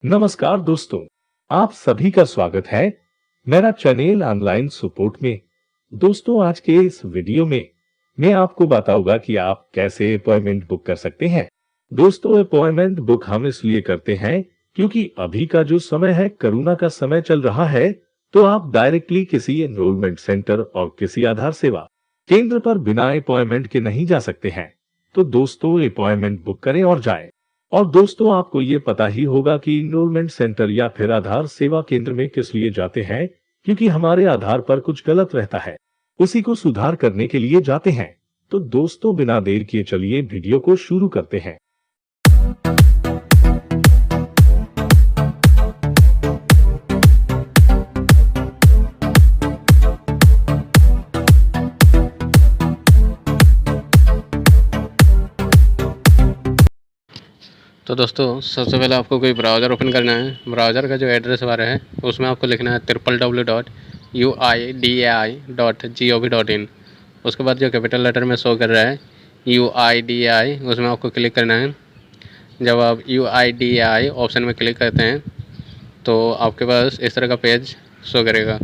नमस्कार दोस्तों, आप सभी का स्वागत है मेरा चैनल ऑनलाइन सपोर्ट में। दोस्तों, आज के इस वीडियो में मैं आपको बताऊंगा कि आप कैसे अपॉइंटमेंट बुक कर सकते हैं। दोस्तों, अपॉइंटमेंट बुक हम इसलिए करते हैं क्योंकि अभी का जो समय है, कोरोना का समय चल रहा है, तो आप डायरेक्टली किसी एनरोलमेंट सेंटर और किसी आधार सेवा केंद्र पर बिना अपॉइंटमेंट के नहीं जा सकते हैं। तो दोस्तों, अपॉइंटमेंट बुक करें और जाएं। और दोस्तों, आपको ये पता ही होगा कि इनरोलमेंट सेंटर या फिर आधार सेवा केंद्र में किस लिए जाते हैं, क्योंकि हमारे आधार पर कुछ गलत रहता है, उसी को सुधार करने के लिए जाते हैं। तो दोस्तों, बिना देर किए चलिए वीडियो को शुरू करते हैं। तो दोस्तों, सबसे पहले आपको कोई ब्राउज़र ओपन करना है। ब्राउज़र का जो एड्रेस बार है उसमें आपको लिखना है www.uidai.gov.in। उसके बाद जो कैपिटल लेटर में शो कर रहा है UIDAI, उसमें आपको क्लिक करना है। जब आप UIDAI ऑप्शन में क्लिक करते हैं तो आपके पास इस तरह का पेज शो करेगा।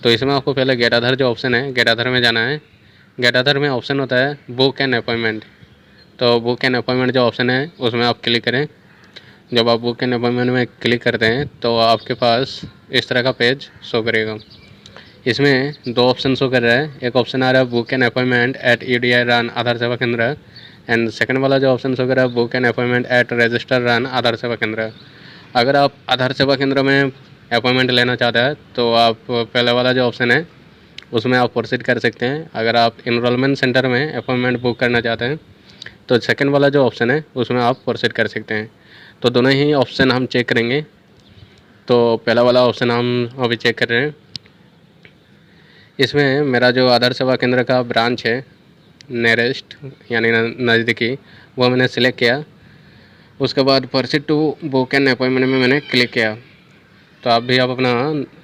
तो इसमें आपको पहले गेट आधार जो ऑप्शन है, गेट आधार में जाना है। गेट आधार में ऑप्शन होता है बुक एन अपॉइंटमेंट। तो बुक एन अपॉइंटमेंट जो ऑप्शन है उसमें आप क्लिक करें। जब आप बुक एन अपॉइंटमेंट में क्लिक करते हैं तो आपके पास इस तरह का पेज शो करेगा। इसमें दो ऑप्शन शो कर रहा है। एक ऑप्शन आ रहा है book an appointment at UDI run Aadhaar Seva Kendra, and second वाला जो ऑप्शन शो कर रहा है book an appointment at register run Aadhaar Seva Kendra. अगर आप आधार सेवा केंद्र में अपॉइंटमेंट लेना चाहते हैं तो आप पहले वाला जो ऑप्शन है उसमें आप प्रोसीड कर सकते हैं। अगर आप इनरोलमेंट सेंटर में अपॉइंटमेंट बुक करना चाहते हैं तो सेकंड वाला जो ऑप्शन है उसमें आप प्रोसीड कर सकते हैं। तो दोनों ही ऑप्शन हम चेक करेंगे। तो पहला वाला ऑप्शन हम अभी चेक कर रहे हैं। इसमें मेरा जो आधार सेवा केंद्र का ब्रांच है नियरेस्ट यानी नज़दीकी, वो मैंने सिलेक्ट किया। उसके बाद proceed to book an appointment में मैंने क्लिक किया। तो आप भी आप अपना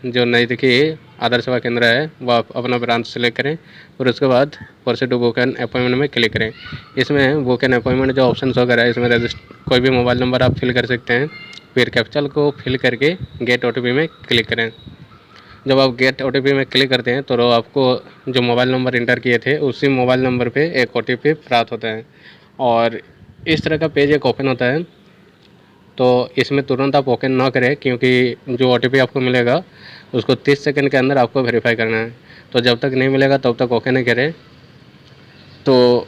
जो नज़दीकी आधार सेवा केंद्र है वो आप अपना ब्रांच सेलेक्ट करें और उसके बाद proceed to book an appointment में क्लिक करें। इसमें बुक एन अपॉइंटमेंट जो ऑप्शन शो कर रहा है इसमें कोई भी मोबाइल नंबर आप फिल कर सकते हैं। फिर कैप्चल को फिल करके गेट OTP में क्लिक करें। जब आप गेट OTP में क्लिक करते हैं तो आपको जो मोबाइल नंबर इंटर किए थे उसी मोबाइल नंबर पे एक OTP प्राप्त होता है और इस तरह का पेज एक ओपन होता है। तो इसमें तुरंत आप ओपन ना करें क्योंकि जो OTP आपको मिलेगा उसको 30 सेकंड के अंदर आपको वेरीफाई करना है। तो जब तक नहीं मिलेगा तब तक ओके नहीं करें। तो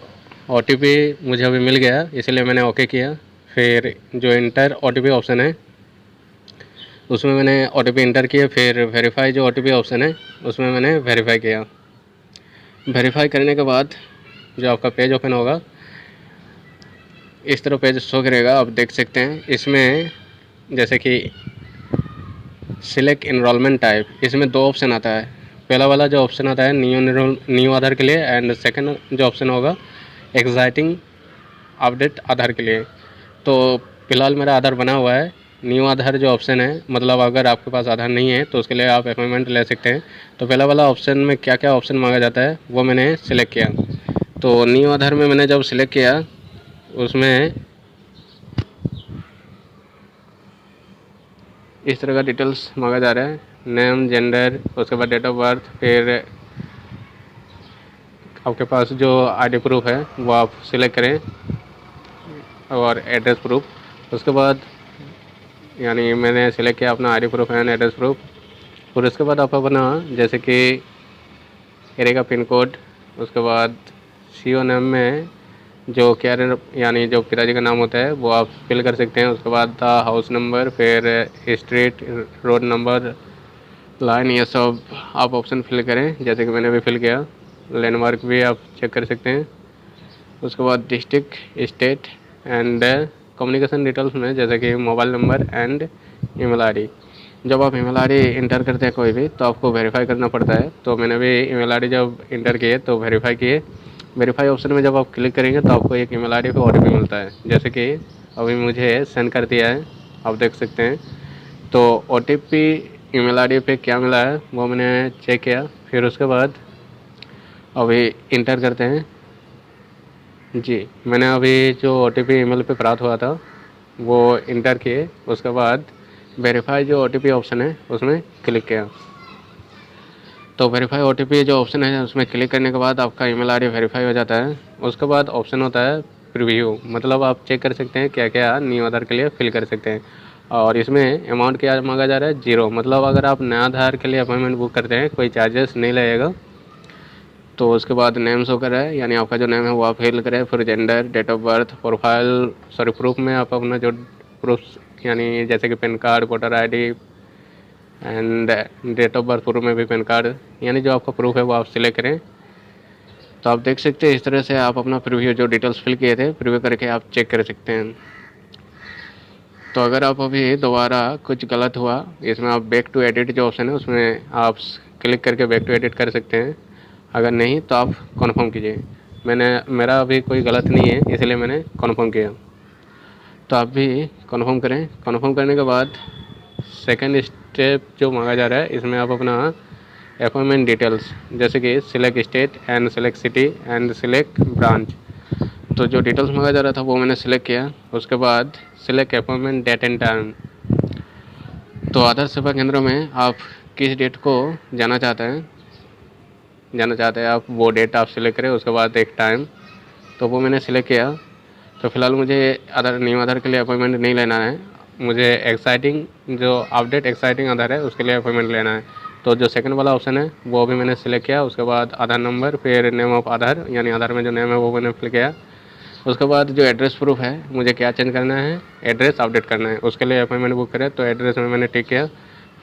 OTP मुझे अभी मिल गया इसलिए मैंने ओके किया। फिर जो इंटर OTP ऑप्शन है उसमें मैंने OTP इंटर किया। फिर वेरीफाई जो OTP ऑप्शन है उसमें मैंने वेरीफाई किया। वेरीफाई करने के बाद जो आपका पेज ओपन होगा इस तरह पेज शो करेगा। आप देख सकते हैं इसमें जैसे कि सिलेक्ट इनरोलमेंट टाइप, इसमें दो ऑप्शन आता है। पहला वाला जो ऑप्शन आता है न्यू आधार के लिए, एंड सेकंड जो ऑप्शन होगा एक्साइटिंग अपडेट आधार के लिए। तो फिलहाल मेरा आधार बना हुआ है। न्यू आधार जो ऑप्शन है, मतलब अगर आपके पास आधार नहीं है तो उसके लिए आप अपॉइंटमेंट ले सकते हैं। तो पहला वाला ऑप्शन में क्या क्या ऑप्शन मांगा जाता है वो मैंने सिलेक्ट किया। तो न्यू आधार में मैंने जब सिलेक्ट किया उसमें इस तरह का डिटेल्स मांगा जा रहा है, नेम, जेंडर, उसके बाद डेट ऑफ बर्थ, फिर आपके पास जो ID प्रूफ है वो आप सिलेक्ट करें और एड्रेस प्रूफ। उसके बाद यानी मैंने सिलेक्ट किया अपना ID proof and address proof. और उसके बाद आप अपना जैसे कि एरिया का पिन कोड, उसके बाद CO नेम में जो कैरियर यानी जो पिताजी का नाम होता है वो आप फिल कर सकते हैं। उसके बाद द हाउस नंबर, फिर स्ट्रीट, रोड नंबर, लाइन, ये सब आप ऑप्शन फिल करें जैसे कि मैंने भी फिल किया। लैंडमार्क भी आप चेक कर सकते हैं। उसके बाद district, state and communication details में जैसे कि mobile number and email ID। जब आप ईमेल ID इंटर करते हैं कोई भी तो आपको वेरीफाई करना पड़ता है। तो मैंने भी ईमेल ID जब इंटर किए तो वेरीफाई किए। वेरीफाई ऑप्शन में जब आप क्लिक करेंगे तो आपको एक ईमेल ID पे OTP मिलता है, जैसे कि अभी मुझे सेंड कर दिया है, आप देख सकते हैं। तो OTP ईमेल ID पे क्या मिला है वो मैंने चेक किया। फिर उसके बाद अभी इंटर करते हैं। जी, मैंने अभी जो OTP ईमेल पे प्राप्त हुआ था वो इंटर किए। उसके बाद वेरीफाई जो OTP ऑप्शन है उसमें क्लिक किया। तो वेरीफाई OTP जो ऑप्शन है उसमें क्लिक करने के बाद आपका ईमेल आईडी वेरीफाई हो जाता है। उसके बाद ऑप्शन होता है प्रीव्यू, मतलब आप चेक कर सकते हैं क्या क्या न्यू आधार के लिए फिल कर सकते हैं। और इसमें अमाउंट क्या मांगा जा रहा है, 0, मतलब अगर आप नया आधार के लिए अपॉइंटमेंट बुक करते हैं कोई चार्जेस नहीं लगेगा। तो उसके बाद नेम शो कर रहा है, यानी आपका जो नेम है वो आप फिल करें। फिर gender, date of birth, proof में आप अपना जो प्रूफ यानी जैसे कि PAN card, voter ID and date of birth proof में भी पैन कार्ड, यानी जो आपका प्रूफ है वो आप सिलेक्ट करें। तो आप देख सकते हैं इस तरह से आप अपना प्रीव्यू जो डिटेल्स फिल किए थे प्रीव्यू करके आप चेक कर सकते हैं। तो अगर आप अभी दोबारा कुछ गलत हुआ, इसमें आप बैक टू एडिट जो ऑप्शन है उसमें आप क्लिक करके बैक टू एडिट कर सकते हैं। अगर नहीं तो आप कन्फर्म कीजिए। मेरा अभी कोई गलत नहीं है इसलिए मैंने कन्फर्म किया। तो आप भी कन्फर्म करें। कन्फर्म करने के बाद सेकंड स्टेप जो मांगा जा रहा है इसमें आप अपना अपॉइंटमेंट डिटेल्स जैसे कि select state and select city and select branch, तो जो डिटेल्स मांगा जा रहा था वो मैंने सिलेक्ट किया। उसके बाद select appointment date and time. तो आधार सेवा केंद्र में आप किस डेट को जाना चाहते हैं आप वो डेट आप सिलेक्ट करें। उसके बाद एक टाइम, तो वो मैंने सिलेक्ट किया। तो फिलहाल मुझे न्यू आधार के लिए अपॉइंटमेंट नहीं लेना है, मुझे एक्साइटिंग जो अपडेट एक्साइटिंग आधार है उसके लिए अपॉइंटमेंट लेना है। तो जो सेकंड वाला ऑप्शन है वो भी मैंने सिलेक्ट किया। उसके बाद आधार नंबर, फिर नेम ऑफ आधार, यानी आधार में जो नेम है वो मैंने फिल किया। उसके बाद जो एड्रेस प्रूफ है मुझे क्या चेंज करना है, एड्रेस अपडेट करना है, उसके लिए अपॉइंटमेंट बुक करें। तो एड्रेस में मैंने टिक किया।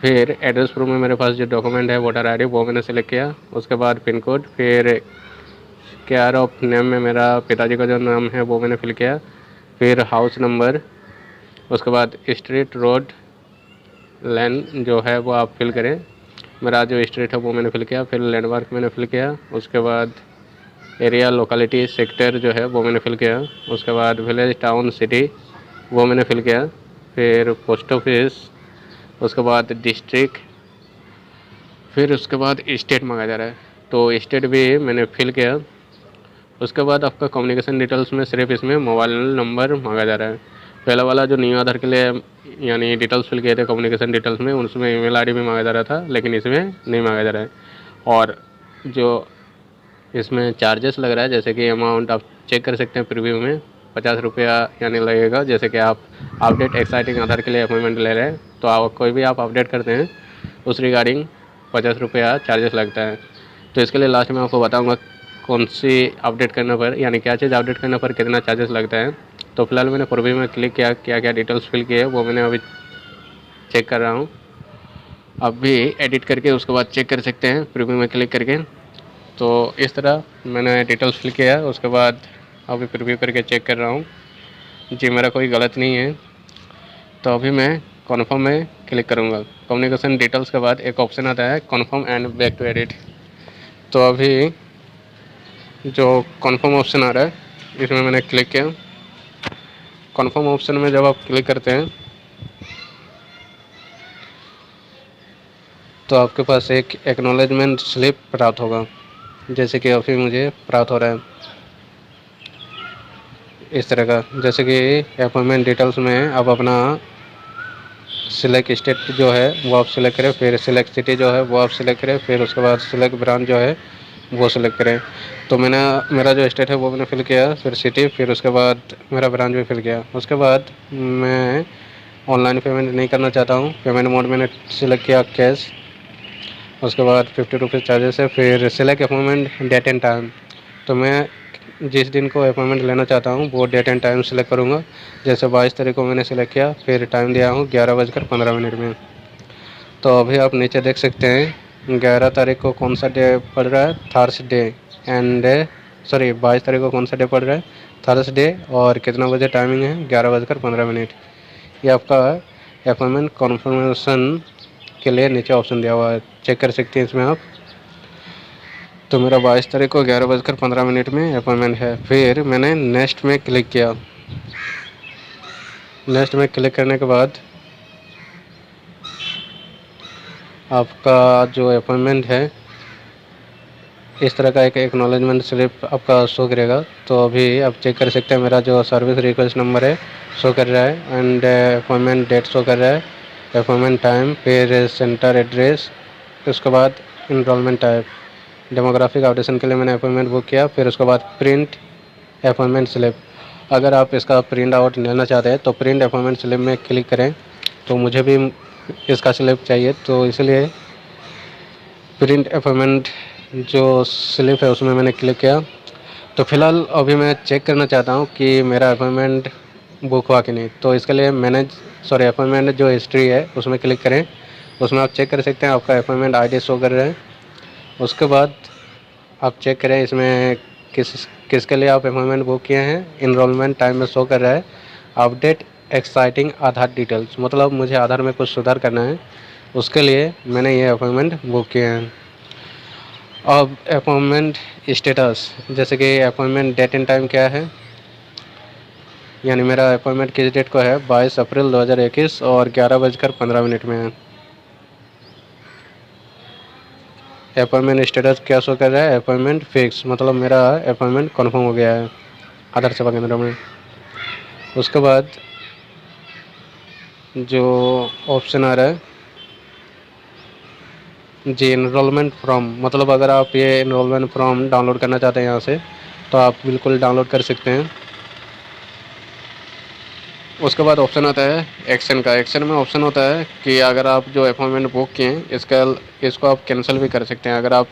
फिर एड्रेस प्रूफ में मेरे पास जो डॉक्यूमेंट है वोटर ID वो मैंने सेलेक्ट किया। उसके बाद पिन कोड, फिर केयर ऑफ नेम में मेरा पिताजी का जो नाम है वो मैंने फिल किया। फिर हाउस नंबर, उसके बाद स्ट्रीट, रोड, लैंड जो है वो आप फिल करें। मेरा जो स्ट्रीट है वो मैंने फिल किया। फिर लैंडमार्क मैंने फिल किया। उसके बाद एरिया, लोकेलिटी, सेक्टर जो है वो मैंने फिल किया। उसके बाद विलेज, टाउन, सिटी वो मैंने फिल किया। फिर पोस्ट ऑफिस, उसके बाद डिस्ट्रिक्ट, फिर उसके बाद स्टेट मांगा जा रहा है तो स्टेट भी मैंने फिल किया। उसके बाद आपका कम्युनिकेशन डिटेल्स में सिर्फ इसमें मोबाइल नंबर मांगा जा रहा है। पहला वाला जो न्यू आधार के लिए यानी डिटेल्स फिल किए थे कम्युनिकेशन डिटेल्स में, उसमें ईमेल ID भी मांगा जा रहा था, लेकिन इसमें नहीं मांगा जा रहा है। और जो इसमें चार्जेस लग रहा है, जैसे कि अमाउंट आप चेक कर सकते हैं प्रीव्यू में, 50 रुपया यानी लगेगा। जैसे कि आप अपडेट एक्साइटिंग आधार के लिए अपॉइंटमेंट ले रहे हैं तो आप कोई भी आप अपडेट करते हैं उस रिगार्डिंग 50 रुपया चार्जेस लगता है। तो इसके लिए लास्ट में आपको बताऊंगा कौन सी अपडेट करने पर, यानी क्या चीज़ अपडेट करने पर कितना चार्जेस लगता है। तो फिलहाल मैंने प्रीव्यू में क्लिक किया, क्या क्या डिटेल्स फिल किए वो मैंने अभी चेक कर रहा हूँ। आप भी एडिट करके उसके बाद चेक कर सकते हैं प्रीव्यू में क्लिक करके। तो इस तरह मैंने डिटेल्स फिल किया, उसके बाद अभी प्रीव्यू करके चेक कर रहा हूँ जी मेरा कोई गलत नहीं है। तो अभी मैं कन्फर्म में क्लिक करूँगा। कम्युनिकेशन डिटेल्स के बाद एक ऑप्शन आता है confirm and back to edit. तो अभी जो कन्फर्म ऑप्शन आ रहा है इसमें मैंने क्लिक किया। कन्फर्म ऑप्शन में जब आप क्लिक करते हैं तो आपके पास एक एक्नॉलेजमेंट स्लिप प्राप्त होगा, जैसे कि अभी मुझे प्राप्त हो रहा है इस तरह का। जैसे कि अपॉइंटमेंट डिटेल्स में आप अपना सिलेक्ट स्टेट जो है वो आप सिलेक्ट करें, फिर सिलेक्ट सिटी जो है वो आप सिलेक्ट करें, फिर उसके बाद सिलेक्ट ब्रांच जो है वो सिलेक्ट करें। तो मेरा जो स्टेट है वो मैंने फिल किया, फिर सिटी, फिर उसके बाद मेरा ब्रांच भी फिल किया। उसके बाद मैं ऑनलाइन पेमेंट नहीं करना चाहता हूँ, पेमेंट मोड मैंने सिलेक्ट किया कैश। उसके बाद 50 रुपीज़ चार्जेस है। फिर select appointment date and time, तो मैं जिस दिन को अपॉइंटमेंट लेना चाहता हूँ वो डेट एंड टाइम सेलेक्ट करूँगा। जैसे 22 तारीख को मैंने सेलेक्ट किया, फिर टाइम दिया हूँ 11:15 में। तो अभी आप नीचे देख सकते हैं 11 तारीख को कौन सा डे पड़ रहा है, थर्सडे एंड सॉरी 22 तारीख को कौन सा डे पड़ रहा है, थर्सडे, और कितना बजे टाइमिंग है 11:15। ये आपका अपॉइंटमेंट कन्फर्मेशन के लिए नीचे ऑप्शन दिया हुआ है, चेक कर सकते हैं इसमें आप। तो मेरा 22 तारीख को 11:15 में अपॉइंटमेंट है। फिर मैंने नेक्स्ट में क्लिक किया। नेक्स्ट में क्लिक करने के बाद आपका जो अपॉइंटमेंट है इस तरह का एक एक्नॉलेजमेंट स्लिप आपका शो करेगा। तो अभी आप चेक कर सकते हैं मेरा जो सर्विस रिक्वेस्ट नंबर है शो कर रहा है एंड अपॉइंटमेंट डेट शो कर रहा है। अपॉइंटमेंट टाइम, फिर सेंटर एड्रेस, उसके बाद इनरोलमेंट टाइप। डेमोग्राफिक अपडेशन के लिए मैंने अपॉइंटमेंट बुक किया, फिर उसके बाद प्रिंट अपॉइंटमेंट स्लिप। अगर आप इसका प्रिंट आउट लेना चाहते हैं तो प्रिंट अपॉइंटमेंट स्लिप में क्लिक करें। तो मुझे भी इसका स्लिप चाहिए, तो इसलिए प्रिंट अपॉइंटमेंट जो स्लिप है उसमें मैंने क्लिक किया। तो फ़िलहाल अभी मैं चेक करना चाहता हूँ कि मेरा अपॉइंटमेंट बुक हुआ कि नहीं। तो इसके लिए अपॉइंटमेंट जो हिस्ट्री है उसमें क्लिक करें। उसमें आप चेक कर सकते हैं, आपका अपॉइंटमेंट आईडी शो कर रहा है। उसके बाद आप चेक करें इसमें किसके लिए आप अपॉइंटमेंट बुक किए हैं। इनरोलमेंट टाइम में शो कर रहा है अपडेट एक्साइटिंग आधार डिटेल्स, मतलब मुझे आधार में कुछ सुधार करना है, उसके लिए मैंने ये अपॉइंटमेंट बुक किए हैं। अब अपॉइंटमेंट स्टेटस, जैसे कि अपॉइंटमेंट डेट एंड टाइम क्या है, यानी मेरा अपॉइंटमेंट किस डेट को है, 22 अप्रैल 2021 और 11:15 में है। अपॉइंटमेंट स्टेटस क्या शो कर रहा है, अपॉइंटमेंट फिक्स, मतलब मेरा अपॉइंटमेंट कन्फर्म हो गया है आधार सेवा केंद्र में। उसके बाद जो ऑप्शन आ रहा है जी, इनरोलमेंट फॉर्म, मतलब अगर आप ये इनरोलमेंट फॉर्म डाउनलोड करना चाहते हैं यहाँ से तो आप बिल्कुल डाउनलोड कर सकते हैं। उसके बाद ऑप्शन आता है एक्शन का। एक्शन में ऑप्शन होता है कि अगर आप जो अपॉइंटमेंट बुक किए हैं इसको आप कैंसिल भी कर सकते हैं। अगर आप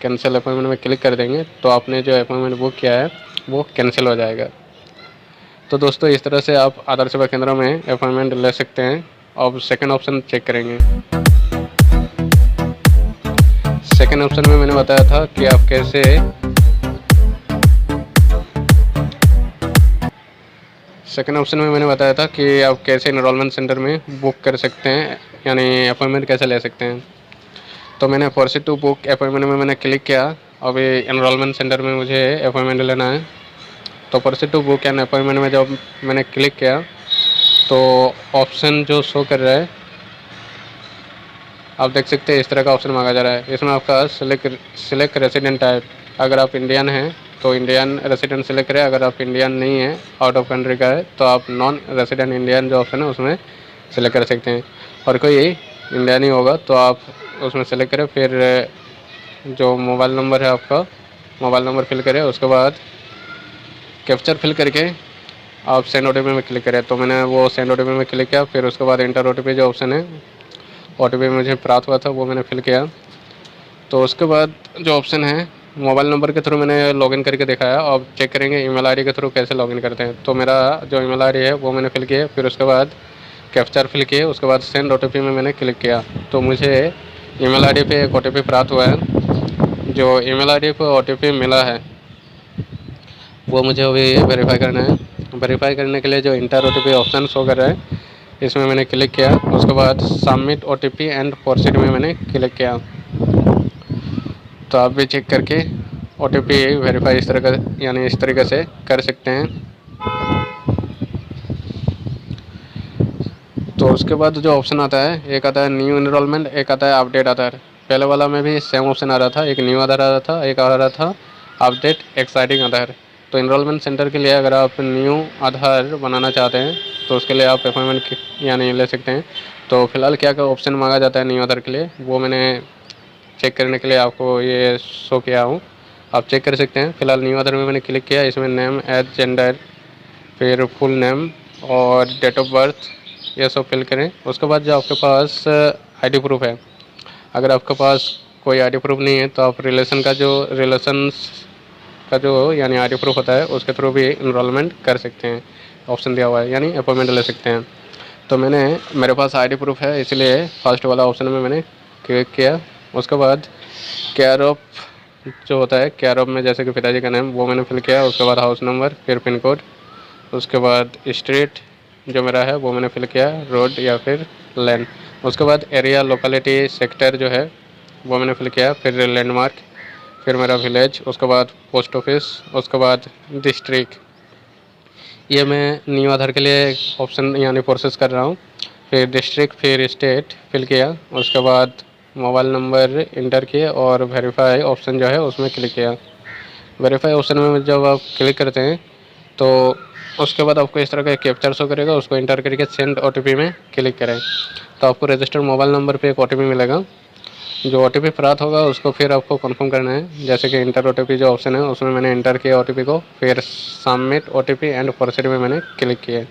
कैंसिल अपॉइंटमेंट में क्लिक कर देंगे तो आपने जो अपॉइंटमेंट बुक किया है वो कैंसिल हो जाएगा। तो दोस्तों, इस तरह से आप आधार सेवा केंद्रों में अपॉइंटमेंट ले सकते हैं। अब सेकंड ऑप्शन चेक करेंगे। सेकंड ऑप्शन में मैंने बताया था कि आप कैसे आप कैसे इनरोलमेंट सेंटर में बुक कर सकते हैं, यानी अपॉइंटमेंट कैसे ले सकते हैं। तो मैंने प्रोसीड टू बुक अपॉइंटमेंट में मैंने क्लिक किया। अभी इनरोलमेंट सेंटर में मुझे अपॉइंटमेंट लेना है। तो proceed to book an appointment में जब मैंने क्लिक किया तो ऑप्शन जो शो कर रहा है आप देख सकते हैं, इस तरह का ऑप्शन मांगा जा रहा है। इसमें आपका सिलेक्ट रेसिडेंट टाइप, अगर आप इंडियन हैं तो इंडियन रेसिडेंट सिलेक्ट करें। अगर आप इंडियन नहीं है, आउट ऑफ कंट्री का है, तो आप नॉन रेसिडेंट इंडियन जो ऑप्शन है उसमें सिलेक्ट कर सकते हैं। और कोई इंडियन ही होगा तो आप उसमें सेलेक्ट करें। फिर जो मोबाइल नंबर है आपका, मोबाइल नंबर फिल करें। उसके बाद कैप्चर फिल करके आप सेंड OTP में क्लिक करें। तो मैंने वो सेंड OTP में क्लिक किया। फिर उसके बाद इंटर OTP जो ऑप्शन है, OTP मुझे प्राप्त हुआ था वो मैंने फिल किया। तो उसके बाद जो ऑप्शन है मोबाइल नंबर के थ्रू मैंने लॉगिन करके दिखाया। अब चेक करेंगे ईमेल आईडी के थ्रू कैसे लॉगिन करते हैं। तो मेरा जो ईमेल आईडी है वो मैंने फिल किया। फिर उसके बाद कैप्चर फिल किए। उसके बाद सेंड OTP में मैंने क्लिक किया। तो मुझे ईमेल आईडी पे एक OTP प्राप्त हुआ है। जो ईमेल आईडी पे OTP मिला है वो मुझे अभी वेरीफाई करना है। वेरीफाई करने के लिए जो इंटर OTP ऑप्शन शो कर रहा है इसमें मैंने क्लिक किया। उसके बाद सबमिट OTP एंड प्रोसीड में मैंने क्लिक किया। तो आप भी चेक करके OTP वेरीफाई इस तरीके से कर सकते हैं। तो उसके बाद जो ऑप्शन आता है, एक आता है न्यू इनरोलमेंट, एक आता है अपडेट आधार। पहले वाला में भी सेम ऑप्शन आ रहा था, एक न्यू आधार आ रहा था, एक आ रहा था अपडेट एक्साइटिंग आधार। तो इनरोलमेंट सेंटर के लिए अगर आप न्यू आधार बनाना चाहते हैं तो उसके लिए आप अपॉइंटमेंट ले सकते हैं। तो फिलहाल क्या क्या ऑप्शन मांगा जाता है न्यू आधार के लिए वो मैंने चेक करने के लिए आपको ये शो किया हूँ, आप चेक कर सकते हैं। फिलहाल न्यू आधार में मैंने क्लिक किया। इसमें नेम, एज, जेंडर, फिर फुल नेम और डेट ऑफ बर्थ ये सब फिल करें। उसके बाद जो आपके पास आईडी प्रूफ है, अगर आपके पास कोई आईडी प्रूफ नहीं है तो आप रिलेशन का जो यानी आईडी प्रूफ होता है उसके थ्रू भी इनरोलमेंट कर सकते हैं। ऑप्शन दिया हुआ है, यानी अपॉइंटमेंट ले सकते हैं। तो मेरे पास आईडी प्रूफ है, इसलिए फर्स्ट वाला ऑप्शन में मैंने क्लिक किया। उसके बाद केयर ऑफ जो होता है, केयर ऑफ में जैसे कि पिताजी का नाम वो मैंने फिल किया। उसके बाद हाउस नंबर, फिर पिन कोड, उसके बाद स्ट्रीट जो मेरा है वो मैंने फिल किया, रोड या फिर लैंड। उसके बाद एरिया, लोकेलिटी, सेक्टर जो है वो मैंने फिल किया। फिर लैंडमार्क, फिर मेरा विलेज, उसके बाद पोस्ट ऑफिस, उसके बाद डिस्ट्रिक्ट। ये मैं न्यू आधार के लिए ऑप्शन यानी प्रोसेस कर रहा हूँ। फिर डिस्ट्रिक्ट, फिर स्टेट फिल किया। उसके बाद मोबाइल नंबर इंटर किए और वेरीफाई ऑप्शन जो है उसमें क्लिक किया। वेरीफाई ऑप्शन में जब आप क्लिक करते हैं तो उसके बाद आपको इस तरह का कैप्चर शो करेगा, उसको इंटर करके सेंड ओटीपी में क्लिक करें तो आपको रजिस्टर्ड मोबाइल नंबर पे एक ओटीपी मिलेगा। जो ओटीपी प्राप्त होगा उसको फिर आपको कंफर्म करना है, जैसे कि इंटर ओटीपी जो ऑप्शन है उसमें मैंने इंटर किया ओटीपी को, फिर सबमिट ओटीपी एंड प्रोसीड में मैंने क्लिक किया।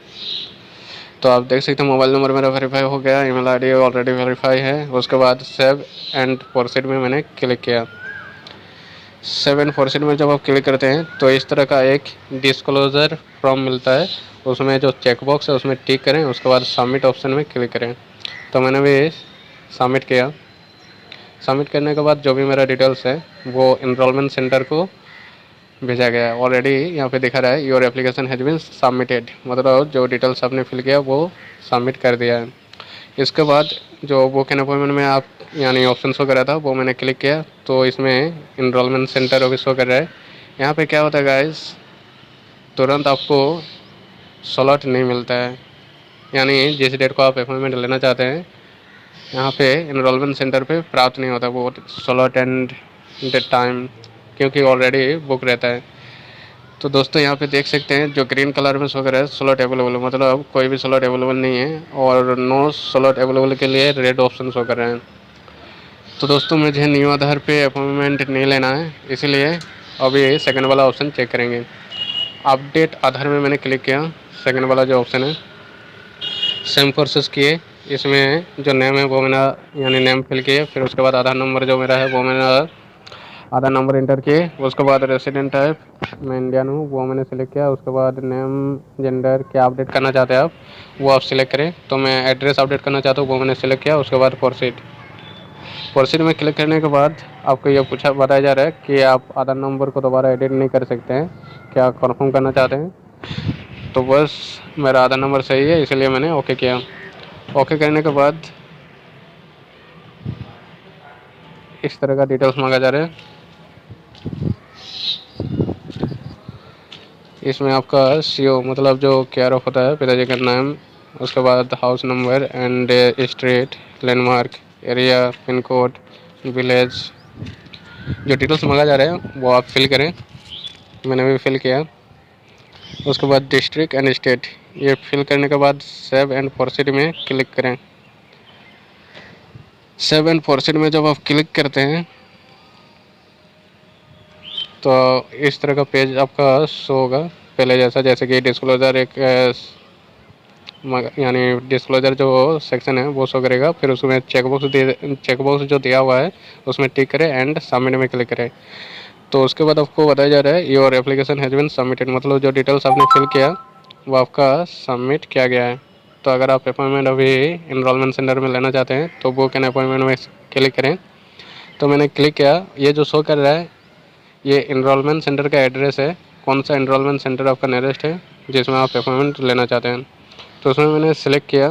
तो आप देख सकते हैं मोबाइल नंबर मेरा वेरीफाई हो गया, ईमेल आईडी ऑलरेडी वेरीफाई है। उसके बाद सेव एंड प्रोसीड में मैंने क्लिक किया। सेव एंड प्रोसीड में जब आप क्लिक करते हैं तो इस तरह का एक डिस्क्लोजर फॉर्म मिलता है, उसमें जो चेकबॉक्स है उसमें टिक करें, उसके बाद सबमिट ऑप्शन में क्लिक करें। तो मैंने भी सबमिट किया। सबमिट करने के बाद जो भी मेरा डिटेल्स है वो इनरोलमेंट सेंटर को भेजा गया है। ऑलरेडी यहाँ पे दिखा रहा है your application has been submitted, मतलब जो डिटेल्स आपने फिल किया वो सबमिट कर दिया है। इसके बाद जो बुक एन अपॉइंटमेंट में आप यानी ऑप्शन शो कर रहा था वो मैंने क्लिक किया, तो इसमें इनरोलमेंट सेंटर अभी शो कर रहा है। यहाँ पे क्या होता है गाइस, तुरंत आपको स्लॉट नहीं मिलता है, यानी जिस डेट को आप अपॉइंटमेंट लेना चाहते हैं यहाँ पे इनरोलमेंट सेंटर पे प्राप्त नहीं होता वो स्लॉट एंड डेट टाइम, क्योंकि ऑलरेडी बुक रहता है। तो दोस्तों यहाँ पे देख सकते हैं जो ग्रीन कलर में शो कर रहा है स्लॉट अवेलेबल, मतलब कोई भी स्लॉट अवेलेबल नहीं है, और नो स्लॉट अवेलेबल के लिए रेड ऑप्शन शो कर रहे हैं। तो दोस्तों मुझे न्यू आधार पे अपॉइंटमेंट नहीं लेना है, इसलिए अभी सेकंड वाला ऑप्शन चेक करेंगे। अपडेट आधार में मैंने क्लिक किया, सेकंड वाला जो ऑप्शन है सेम प्रोसेस किए। इसमें जो नेम है वो मैंने यानी नेम फिल किए, फिर उसके बाद आधार नंबर जो मेरा है वो मैंने आधार नंबर इंटर किए। उसके बाद रेसिडेंट टाइप मैं इंडियन हूँ वो मैंने सिलेक्ट किया। उसके बाद नेम जेंडर क्या अपडेट करना चाहते हैं आप वो आप सिलेक्ट करें, तो मैं एड्रेस अपडेट करना चाहता हूँ वो मैंने सिलेक्ट किया। उसके बाद प्रोसीड में क्लिक करने के बाद आपको ये बताया जा रहा है कि आप आधार नंबर को दोबारा एडिट नहीं कर सकते हैं, क्या कन्फर्म करना चाहते हैं। तो बस मेरा आधार नंबर सही है इसलिए मैंने ओके किया। ओके करने के बाद इस तरह का डिटेल्स मांगा जा रहा है। इसमें आपका सीओ मतलब जो केयर ऑफ होता है पिताजी का नाम, उसके बाद house number and street, landmark, area, pin code, village, जो डिटेल्स मांगा जा रहा है वो आप फिल करें। मैंने भी फिल किया। उसके बाद डिस्ट्रिक्ट एंड स्टेट ये फिल करने के बाद सेव एंड प्रोसीड में क्लिक करें। सेव एंड प्रोसीड में जब आप क्लिक करते हैं तो इस तरह का पेज आपका शो होगा पहले जैसा, जैसे कि डिस्क्लोजर एक यानी डिस्क्लोजर जो सेक्शन है वो शो करेगा, फिर उसमें चेकबॉक्स जो दिया हुआ है उसमें टिक करें एंड सबमिट में क्लिक करें। तो उसके बाद आपको बताया जा रहा है your application has been submitted, मतलब जो डिटेल्स आपने फिल किया वो आपका सबमिट किया गया है। तो अगर आप अपॉइंटमेंट अभी इनरोलमेंट सेंटर में लेना चाहते हैं तो बुक एन अपॉइंटमेंट में क्लिक करें। तो मैंने क्लिक किया, ये जो शो कर रहा है ये इनरोलमेंट सेंटर का एड्रेस है, कौन सा इनरोलमेंट सेंटर आपका नियरेस्ट है जिसमें आप अपॉइंटमेंट लेना चाहते हैं। तो उसमें मैंने सेलेक्ट किया।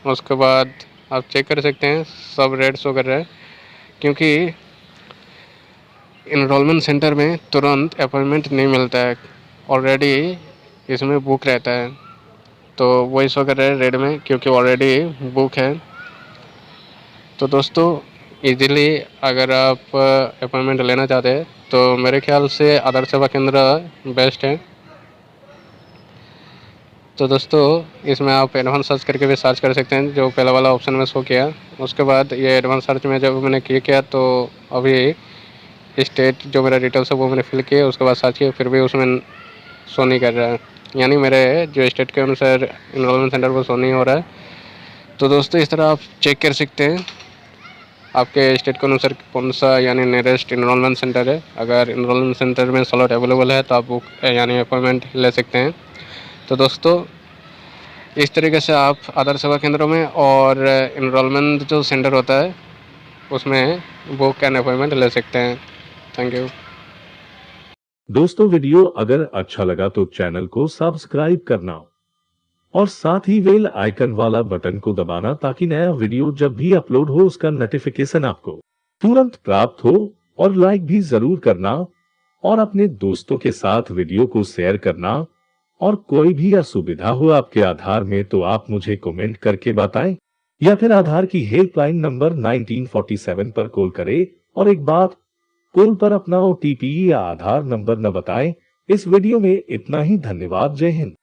उसके बाद आप चेक कर सकते हैं सब रेड शो कर रहा है, क्योंकि इनरोलमेंट सेंटर में तुरंत अपॉइंटमेंट नहीं मिलता है, ऑलरेडी इसमें बुक रहता है। तो वही शो कर रहा है रेड में क्योंकि ऑलरेडी बुक है। तो दोस्तों इजीली अगर आप अपॉइंटमेंट लेना चाहते हैं तो मेरे ख्याल से आधार सेवा केंद्र बेस्ट है। तो दोस्तों इसमें आप एडवांस सर्च करके भी सर्च कर सकते हैं, जो पहला वाला ऑप्शन में शो किया। उसके बाद ये एडवांस सर्च में जब मैंने क्लिक किया तो अभी स्टेट जो मेरा डिटेल्स है वो मैंने फिल किया, उसके बाद सर्च किया फिर भी उसमें शो नहीं कर रहा है, यानी मेरे जो स्टेट के अनुसार इनरोलमेंट सेंटर वो शो नहीं हो रहा है। तो दोस्तों इस तरह आप चेक कर सकते हैं आपके स्टेट के अनुसार कौन सा यानी नियरेस्ट इनरोलमेंट सेंटर है। अगर इनरोलमेंट सेंटर में स्लॉट अवेलेबल है तो आप बुक यानी अपॉइंटमेंट ले सकते हैं। तो दोस्तों इस तरीके से आप आधार सेवा केंद्रों में और इनरोलमेंट जो सेंटर होता है उसमें बुक एंड अपॉइंटमेंट ले सकते हैं। Thank you. दोस्तों वीडियो अगर अच्छा लगा तो चैनल को सब्सक्राइब करना और साथ ही बेल आइकन वाला बटन को दबाना ताकि नया वीडियो जब भी अपलोड हो उसका नोटिफिकेशन आपको तुरंत प्राप्त हो। और लाइक भी जरूर करना और अपने दोस्तों के साथ वीडियो को शेयर करना। और कोई भी असुविधा हो आपके आधार में तो आप मुझे कमेंट करके बताएं या फिर आधार की हेल्पलाइन नंबर 1947 पर कॉल करें। और एक बात, कॉल पर अपना ओटीपी या आधार नंबर न बताएं इस वीडियो में इतना ही। धन्यवाद। जय हिंद।